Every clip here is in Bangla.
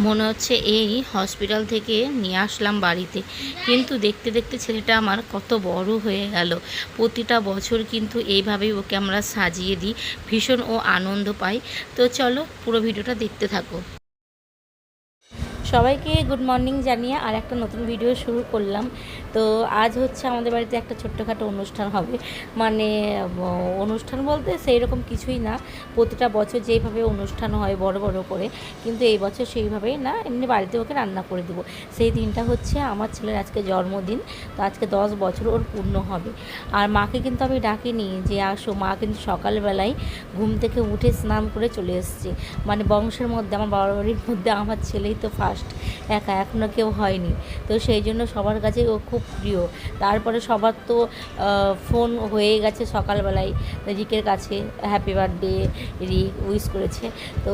মনে হচ্ছে এই হসপিটাল থেকে নিয়ে আসলাম বাড়িতে, কিন্তু দেখতে দেখতে ছেলেটা আমার কত বড় হয়ে গেল। প্রতিটা বছর কিন্তু এইভাবেই ওকে আমরা সাজিয়ে দিই, ভীষণ ও আনন্দ পাই। তো চলো পুরো ভিডিওটা দেখতে থাকো। সবাইকে গুড মর্নিং জানিয়ে আর একটা নতুন ভিডিও শুরু করলাম। তো আজ হচ্ছে আমাদের বাড়িতে একটা ছোট্টখাটো অনুষ্ঠান হবে। মানে অনুষ্ঠান বলতে সেই রকম কিছুই না, প্রতিটা বছর যেইভাবে অনুষ্ঠান হয় বড় বড় করে, কিন্তু এই বছর সেইভাবেই না, এমনি বাড়িতে ওকে রান্না করে দেবো। সেই দিনটা হচ্ছে আমার ছেলের আজকে জন্মদিন। তো আজকে 10 বছর ওর পূর্ণ হবে। আর মাকে কিন্তু আমি ডাকিনি যে আসো, মা কিন্তু সকালবেলায় ঘুম থেকে উঠে স্নান করে চলে এসছে। মানে বংশের মধ্যে, আমার বাবার বাড়ির মধ্যে আমার ছেলেই তো ফার্স্ট, একা, এখনও কেউ হয়নি। তো সেই জন্য সবার কাছে ও খুব প্রিয়। তারপরে সবার তো ফোন হয়ে গেছে সকালবেলায় রিকের কাছে, হ্যাপি বার্থডে রিক, উইশ করেছে। তো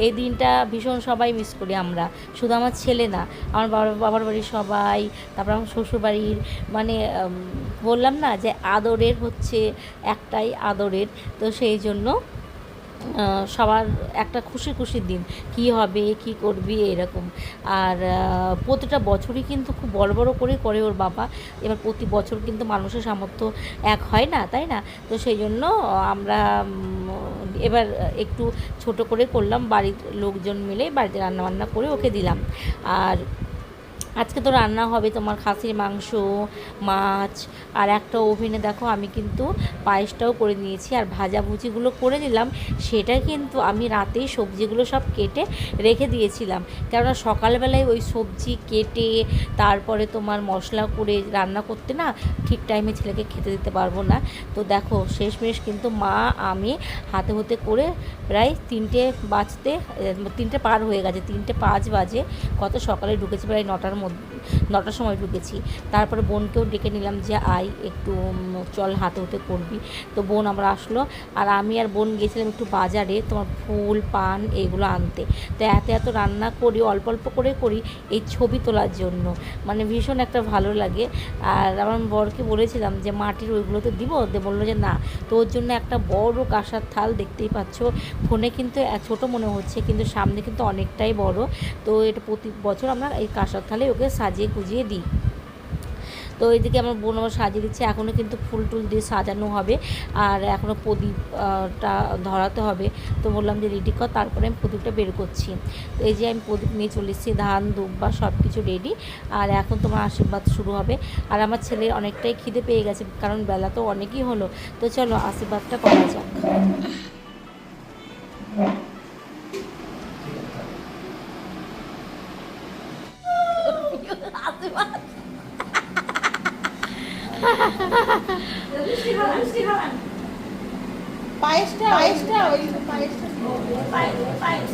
এই দিনটা ভীষণ সবাই মিস করি আমরা, শুধু আমার ছেলে না, আমার বাবার বাড়ির সবাই, তারপর আমার শ্বশুরবাড়ির। মানে বললাম না যে আদরের হচ্ছে একটাই আদরের। তো সেই জন্য সবার একটা খুশি খুশির দিন, কি হবে কি করবি এরকম। আর প্রতিটা বছরই কিন্তু খুব বড় বড় করে করে ওর বাবা। এবার প্রতি বছর কিন্তু মানুষের সামর্থ্য এক হয় না, তাই না? তো সেই জন্য আমরা এবার একটু ছোট করে করলাম, বাড়ির লোকজন মিলে বাড়িতে রান্নাবান্না করে ওকে দিলাম। আর আজকে তো রান্না হবে তোমার খাসির মাংস, মাছ, আর একটা ওভেনে দেখো আমি কিন্তু পায়েসটাও করে নিয়েছি, আর ভাজাভুজিগুলো করে দিলাম। সেটা কিন্তু আমি রাতেই সবজিগুলো সব কেটে রেখে দিয়েছিলাম, কেননা সকালবেলায় ওই সবজি কেটে তারপরে তোমার মশলা করে রান্না করতে না ঠিক টাইমে ছেলেকে খেতে দিতে পারবো না। তো দেখো শেষমেশ কিন্তু মা আমি হাতে হতে করে প্রায় 3টে বাজতে, 3টে পার হয়ে গেছে, 3টে 5 বাজে, কত সকালে ঢুকেছি, প্রায় 9টার সময় ঢুকেছি। তারপরে বোনকেও ডেকে নিলাম যে আই একটু চল হাতে হতে করবি। তো বোন আমরা আসলো, আর আমি আর বোন গিয়েছিলাম একটু বাজারে তোমার ফুল পান এইগুলো আনতে। তো এত এত রান্না করি, অল্প অল্প করে করি এই ছবি তোলার জন্য, মানে ভীষণ একটা ভালো লাগে। আর আমার বরকে বলেছিলাম যে মাটির ওইগুলোতে দিব, বললো যে না। তো ওর জন্য একটা বড় কাঁসার থাল, দেখতেই পাচ্ছ ফোনে কিন্তু ছোটো মনে হচ্ছে, কিন্তু সামনে কিন্তু অনেকটাই বড়। তো এটা প্রতি বছর আমরা এই কাঁসার থালে ওকে সাজিয়ে গুজিয়ে দিই। তো এইদিকে আমার বোন আমার সাজিয়ে দিচ্ছে, এখনও কিন্তু ফুল টুল দিয়ে সাজানো হবে, আর এখনও প্রদীপটা ধরাতে হবে। তো বললাম যে রেডি কর, তারপরে আমি প্রদীপটা বের করছি। তো এই যে আমি প্রদীপ নিয়ে চলে এসেছি, ধান দুব্বা সব কিছু রেডি। আর এখন তোমার আশীর্বাদ শুরু হবে। আর আমার ছেলের অনেকটাই খিদে পেয়ে গেছে, কারণ বেলা তো অনেকই হলো। তো চলো আশীর্বাদটা করা যাক। আশীর্বাদ পায়েসটা পায়েসটা ওই পায়েসটা পায়েস।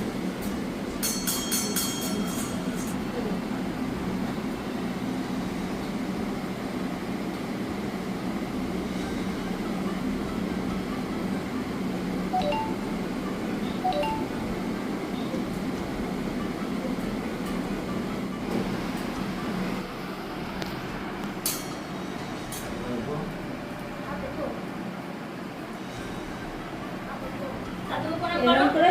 এরকম করে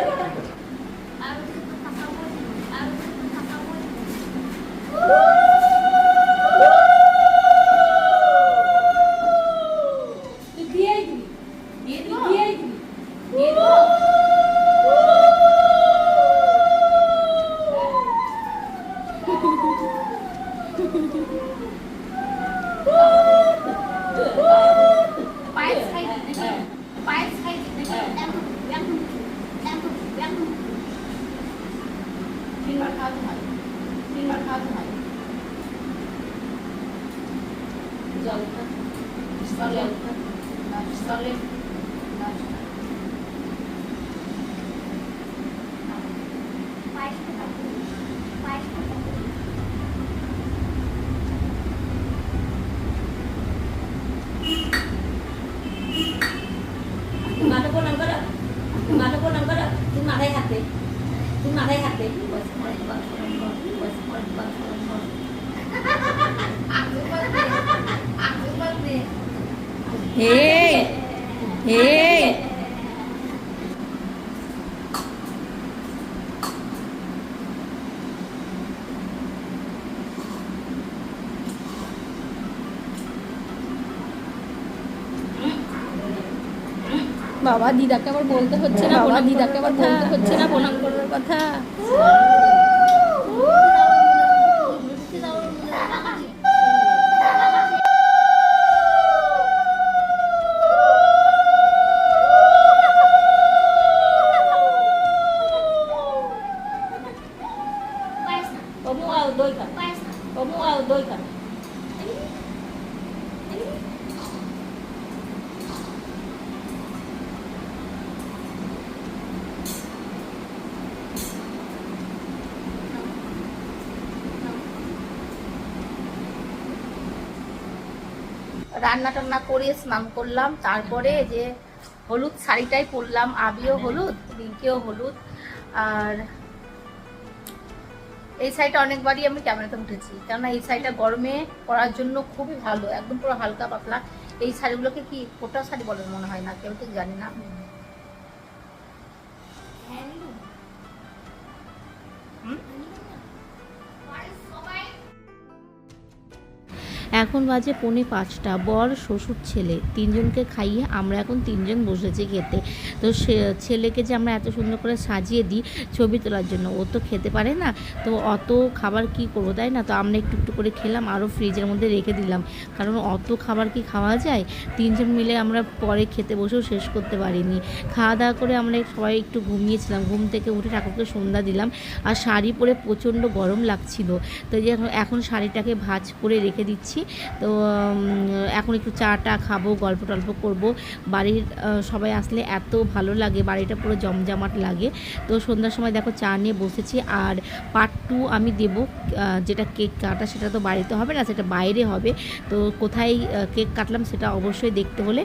পায়েস খাই পায়েস খাই তিনবার খাওয়াতে হয়, তিনবার খাওয়াতে হয়। জলটা স্থলে স্থলে মাথায় হাতে, তুমি মাথায় হাতে হে হে বাবা দিদাকে আবার বলতে হচ্ছে না, বাবা দিদাকে আবার বলতে হচ্ছে না প্রণাম করার কথা। Kamu ao đôi cả. Kamu ao đôi cả. রান্না টান্না করে স্নান করলাম, তারপরে যে হলুদ শাড়িটাই পরলাম, আবিও হলুদ, রিঙ্কিও হলুদ। আর এই শাড়িটা অনেকবারই আমি ক্যামেরাতে উঠেছি, কেননা এই শাড়িটা গরমে পরার জন্য খুবই ভালো, একদম পুরো হালকা পাতলা। এই শাড়িগুলোকে কি কোটা শাড়ি বলে মনে হয়, না কেউ ঠিক জানি না। এখন বাজে 4:45, বর শ্বশুর ছেলে তিনজনকে খাইয়ে আমরা এখন তিনজন বসেছি খেতে। তো ছেলেকে যে আমরা এত সুন্দর করে সাজিয়ে দিই ছবি তোলার জন্য, ও তো খেতে পারে না, তো অত খাবার কি করবো, তাই না? তো আমরা একটু একটু করে খেলাম, আরও ফ্রিজের মধ্যে রেখে দিলাম, কারণ অত খাবার কি খাওয়া যায়? তিনজন মিলে আমরা পরে খেতে বসেও শেষ করতে পারিনি। খাওয়া দাওয়া করে আমরা সবাই একটু ঘুমিয়েছিলাম, ঘুম থেকে উঠে ঠাকুরকে সন্ধ্যা দিলাম। আর শাড়ি পরে প্রচণ্ড গরম লাগছিল, তো যে এখন শাড়িটাকে ভাঁজ করে রেখে দিচ্ছি। তো এখন একটু চাটা খাবো, গল্প টল্প করবো। বাড়ির সবাই আসলে এত ভালো লাগে, বাড়িটা পুরো জমজমাট লাগে। তো সন্ধ্যার সময় দেখো চা নিয়ে বসেছি। আর পার্ট 2 আমি দেবো, যেটা কেক কাটা সেটা তো বাড়িতে হবে না, সেটা বাইরে হবে। তো কোথায় কেক কাটলাম সেটা অবশ্যই দেখতে হলে